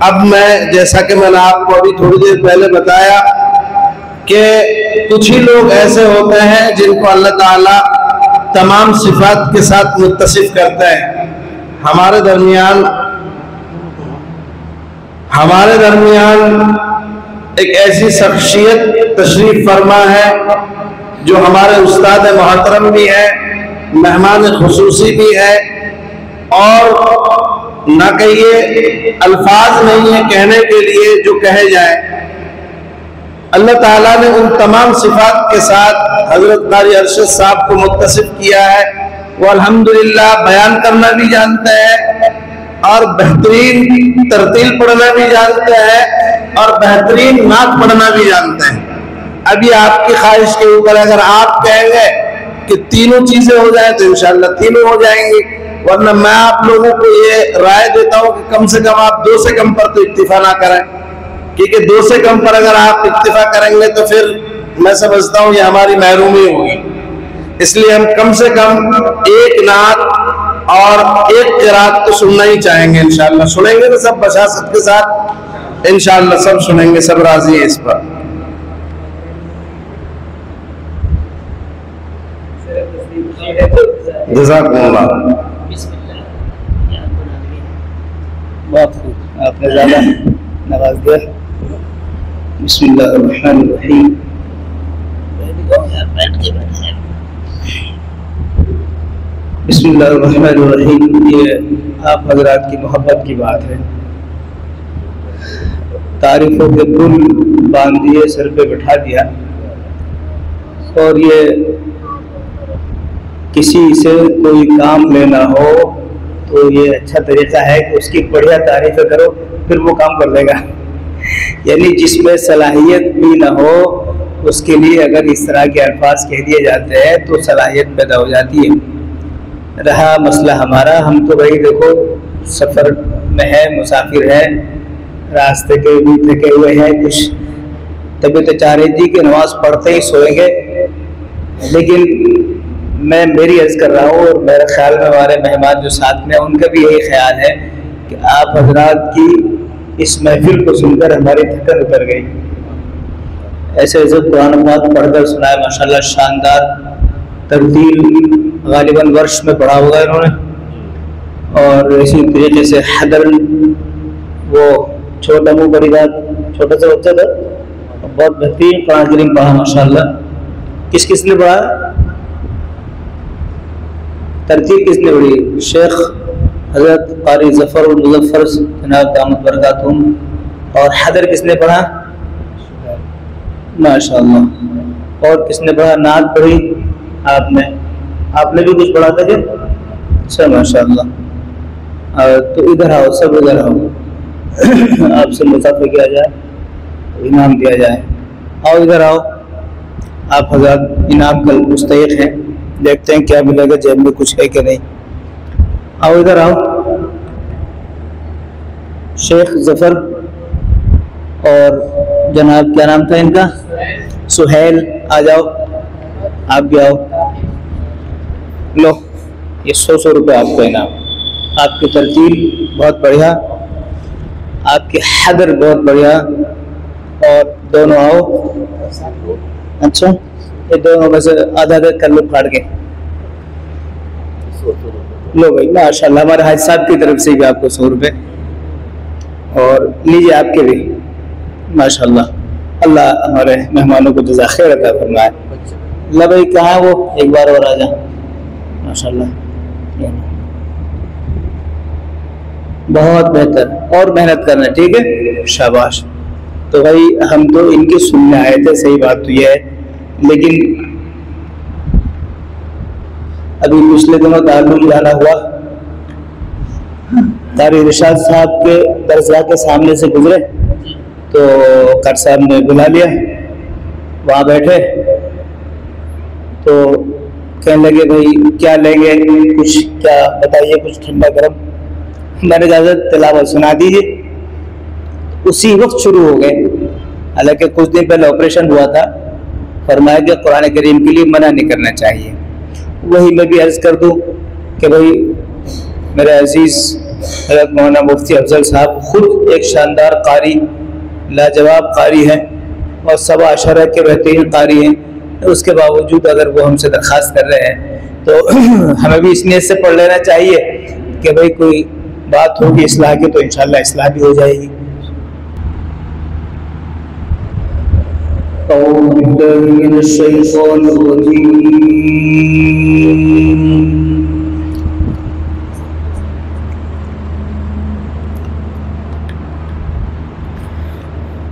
اب میں جیسا کہ میں نے آپ کو ابھی تھوڑی دیر پہلے بتایا کہ کچھ ہی لوگ ایسے ہوتے ہیں جن کو اللہ تعالیٰ تمام صفات کے ساتھ متصف کرتا ہے. ہمارے درمیان ایک ایسی شخصیت تشریف فرما ہے جو ہمارے استاد محترم بھی ہے، مہمان خصوصی بھی ہے، اور نہ کہیے الفاظ نہیں ہے کہنے کے لیے جو کہے جائے. اللہ تعالیٰ نے ان تمام صفات کے ساتھ حضرت قاری ارشد صاحب کو متصف کیا ہے. وہ الحمدللہ بیان کرنا بھی جانتا ہے اور بہترین ترتیل پڑھنا بھی جانتا ہے اور بہترین نعت پڑھنا بھی جانتا ہے. ابھی آپ کی خواہش کے اوپر اگر آپ کہیں گے کہ تینوں چیزیں ہو جائیں تو انشاءاللہ تینوں ہو جائیں گی، ورنہ میں آپ لوگوں کو یہ رائے دیتا ہوں کہ کم سے کم آپ 2 سے کم پر تو اکتفا نہ کریں، کیونکہ 2 سے کم پر اگر آپ اکتفا کریں گے تو پھر میں سمجھتا ہوں یہ ہماری محرومی ہوگی. اس لیے ہم کم سے کم ایک نعت اور ایک قرات تو سننا ہی چاہیں گے. انشاءاللہ سنیں گے تو سب بشاشت کے ساتھ انشاءاللہ سب سنیں گے، سب راضی ہیں اس پر. جزاکم اللہ. بہت خوب، آپ نے زیادہ نواز دیا. بسم اللہ الرحمن الرحیم. بسم اللہ الرحمن الرحیم. یہ آپ حضرات کی محبت کی بات ہے. تعریفوں کے پل باندھ دیے، سر پہ بٹھا دیا، اور یہ کسی سے کوئی کام لینا ہو تو یہ اچھا طریقہ ہے کہ اس کی بڑھیا تعریفیں کرو، پھر وہ کام کر لے گا. یعنی جس میں صلاحیت بھی نہ ہو اس کے لیے اگر اس طرح کے الفاظ کہہ دیے جاتے ہیں تو صلاحیت پیدا ہو جاتی ہے. رہا مسئلہ ہمارا، ہم تو بھائی دیکھو سفر میں ہے، مسافر ہے، راستے کے بھی تھکے ہوئے ہیں، کچھ طبیعت چاہ رہی تھی کہ نماز پڑھتے ہی سوئیں گے، لیکن میں میری عرض کر رہا ہوں اور میرے خیال میں ہمارے مہمان جو ساتھ میں ان کا بھی یہی خیال ہے کہ آپ حضرات کی اس محفل کو سن کر ہماری تھکن اتر گئی. ایسے عزت قرآن پاک پڑھ کر سنائے، ماشاءاللہ شاندار ترتیل غالباً ورش میں پڑھا ہوگا انہوں نے، اور اسی طریقے سے حدر وہ چھوٹا منہ بڑی بات، چھوٹا سا بچہ تھا، بہت بہترین قرآن کریم پڑھا ماشاءاللہ. کس نے پڑھا؟ ترتیب کس نے پڑھی؟ شیخ حضرت قاری ظفر المظفر جناب دامت برکاتہم. اور حدر کس نے پڑھا؟ ماشاءاللہ. اور کس نے پڑھا؟ نعت پڑھی آپ نے بھی کچھ پڑھا تھا کیا؟ اچھا ماشاءاللہ. تو ادھر آؤ، سب ادھر آؤ، آپ سے مصافحہ کیا جائے، انعام دیا جائے. آؤ ادھر آؤ، آپ حضرات انعام کا مستحق ہیں، دیکھتے ہیں کیا ملے گا، جیب میں کچھ ہے کہ نہیں. آؤ ادھر آؤ. شیخ ظفر اور جناب کیا نام تھا ان کا؟ سہیل. آ جاؤ، آپ بھی آؤ. لو یہ 100 روپے آپ کو انعام. آپ کی ترتیب بہت بڑھیا، آپ کی حدر بہت بڑھیا، اور دونوں آؤ. اچھا یہ دونوں میں سے آدھا آدھا کر لو پھاڑ کے. لو بھائی ماشاءاللہ، ہمارے حاج صاحب کی طرف سے بھی آپ کو 100 روپے، اور لیجیے آپ کے بھی ماشاءاللہ. اللہ ہمارے مہمانوں کو جزا خیر عطا فرمائے. اللہ بھائی کہاں وہ، ایک بار اور آ جا. ماشاءاللہ بہت بہتر، اور محنت کرنا، ٹھیک ہے، شاباش. تو بھائی ہم تو ان کی سننے آئے تھے، صحیح بات تو یہ ہے، لیکن ابھی پچھلے دنوں تعلق جانا ہوا، قاری ارشاد صاحب کے درسگاہ کے سامنے سے گزرے تو قاری صاحب نے بلا لیا، وہاں بیٹھے تو کہنے لگے بھائی کیا لیں گے، کچھ کیا بتائیے، کچھ ٹھنڈا گرم. میں نے اجازت تلاوت سنا دیجیے. اسی وقت شروع ہو گئے، حالانکہ کچھ دن پہلے آپریشن ہوا تھا. فرمایا کہ قرآن کریم کے لیے منع نہیں کرنا چاہیے. وہی میں بھی عرض کر دوں کہ بھائی میرے عزیز हज़रत मौलाना मुफ्ती अफजल साहब खुद एक शानदार कारी, लाजवाब कारी हैं और सबा अशरा के बेहतरीन कारी हैं, उसके बावजूद अगर वो हमसे दरख्वास्त कर रहे हैं तो हमें भी इस नीयत से पढ़ लेना चाहिए कि भाई कोई बात होगी इस्लाह की तो इंशाअल्लाह इस्लाह भी हो जाएगी।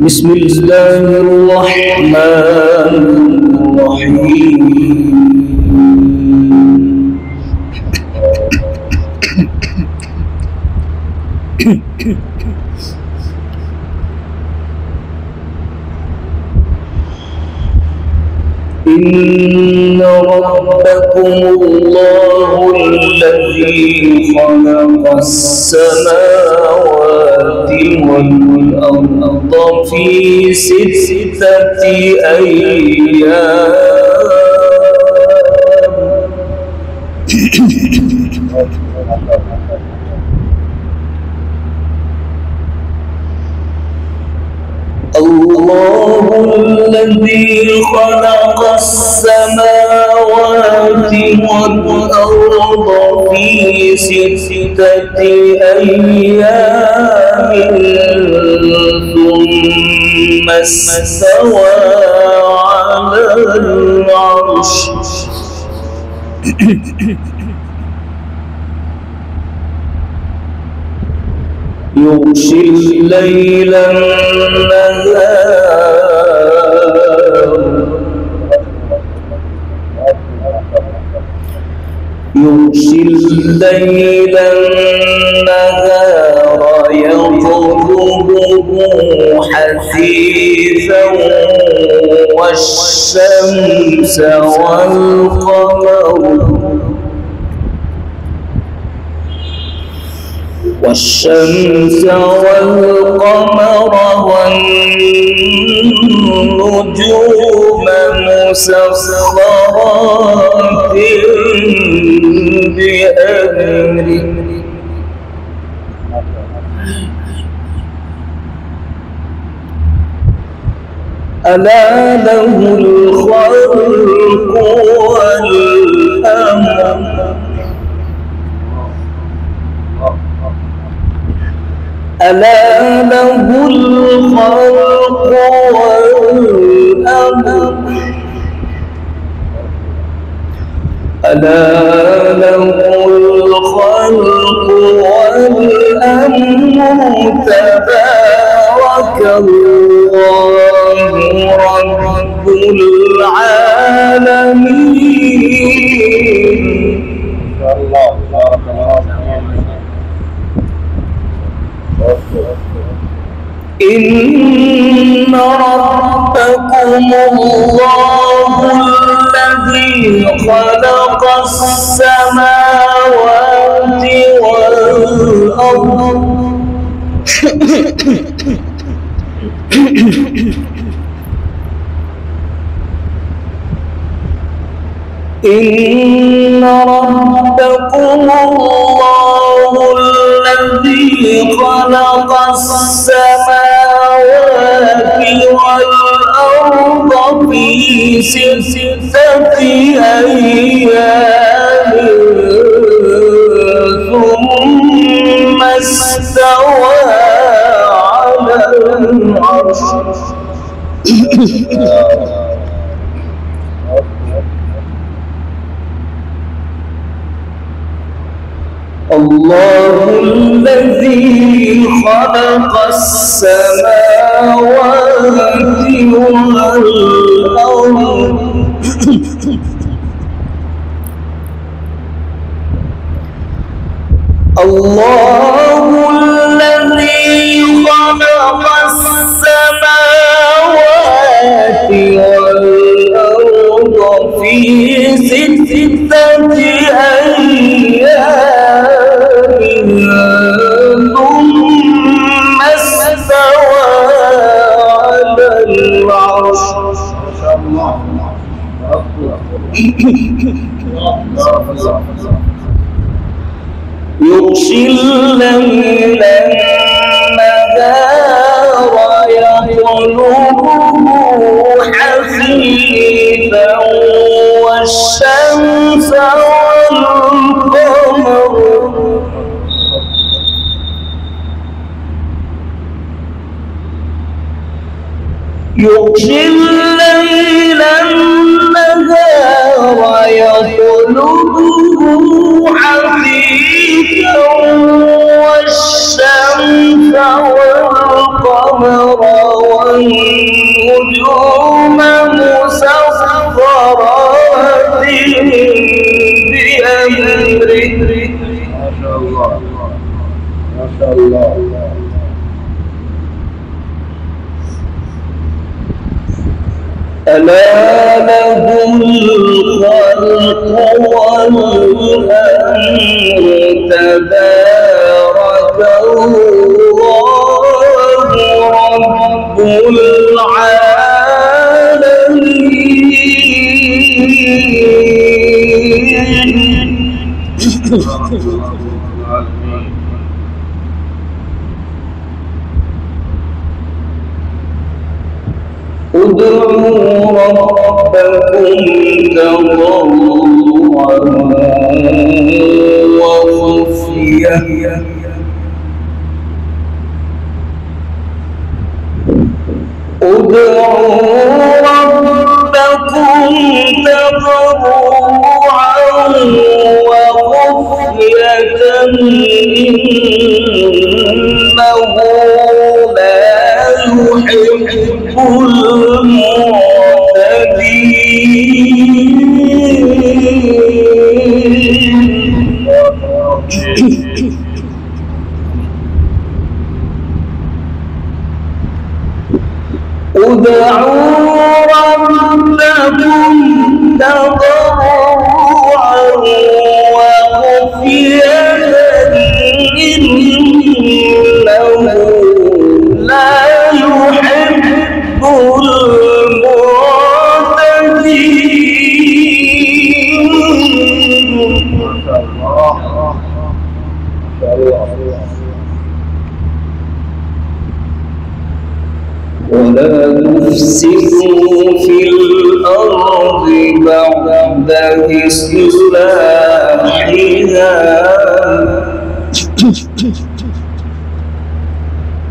बिस्मिल्लाहिर्रहमानिर्रहीम। إن ربكم الله الذي خلق السماوات والأرض في 6 أيام الله الذي خلق السماوات والأرض في 6 أيام ثم استوى على العرش يغشي الليل النهار يغشي الليل النهار يطلبه حثيثا والشمس والقمر والقمر والنجوم مسخرات بأمره ألا له الخلق والأمر ألا له الخلق والأمر ألا له الخلق والأمر تبارك الله رب العالمين. إن ربكم الله الذي خلق السماوات والأرض إن ربكم الله الذي خلق السماوات والأرض في 6 أيام ثم استوى على العرش الله الذي خلق السماوات والأرض الله الذي خلق السماوات والأرض في 6 أيام ثم استوى على العرش يغشي يغشي الليل النهار يطلبه حثيثا والشمس والقمر يغشي الليل النهار يطلبه حثيثا والشمس والقمر والنجوم مسخرات بأمره. ما شاء الله ما شاء الله. ألا له الخلق والأمر تبارك الله رب العالمين. ادعوا ربكم تضرعا وخفية إنه لا يحب المعتدين. ادعوا ربكم تضرعا وخفية إنه لا يحب المعتدين. ما شاء الله ما شاء الله. ولا تفسدوا في الأرض بعد إصلاحها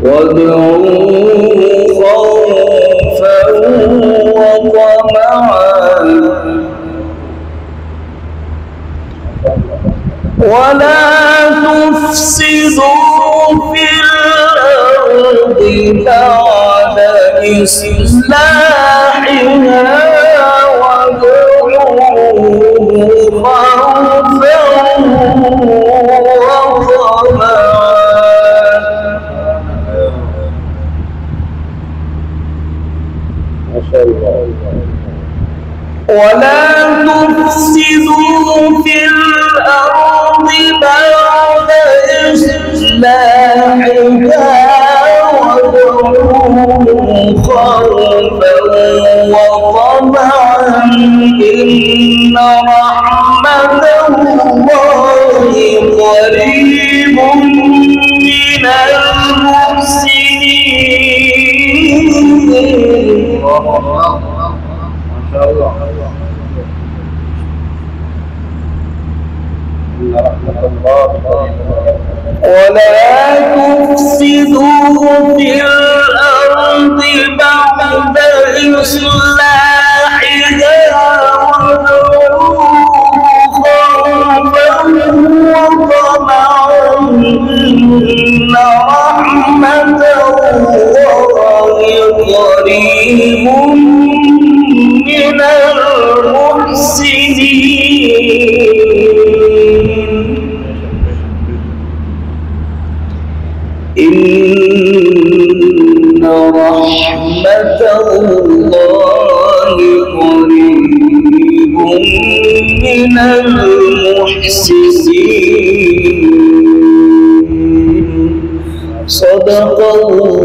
وادعوه خوفا وطمعا ولا تفسدوا في الأرض بعد إصلاحها وادعوه خوفا وطمعا ولا تفسدوا في الأرض بعد إصلاحها وادعوه خوفا وطمعا إن رحمة الله قريب من المحسنين. ما شاء الله. ولا تفسدوا في الأرض بعد إصلاحها وادعوه خوفا وطمعا إن رحمة الله قريب من المحسنين. إن رحمة الله قريب من المحسنين. صدق الله.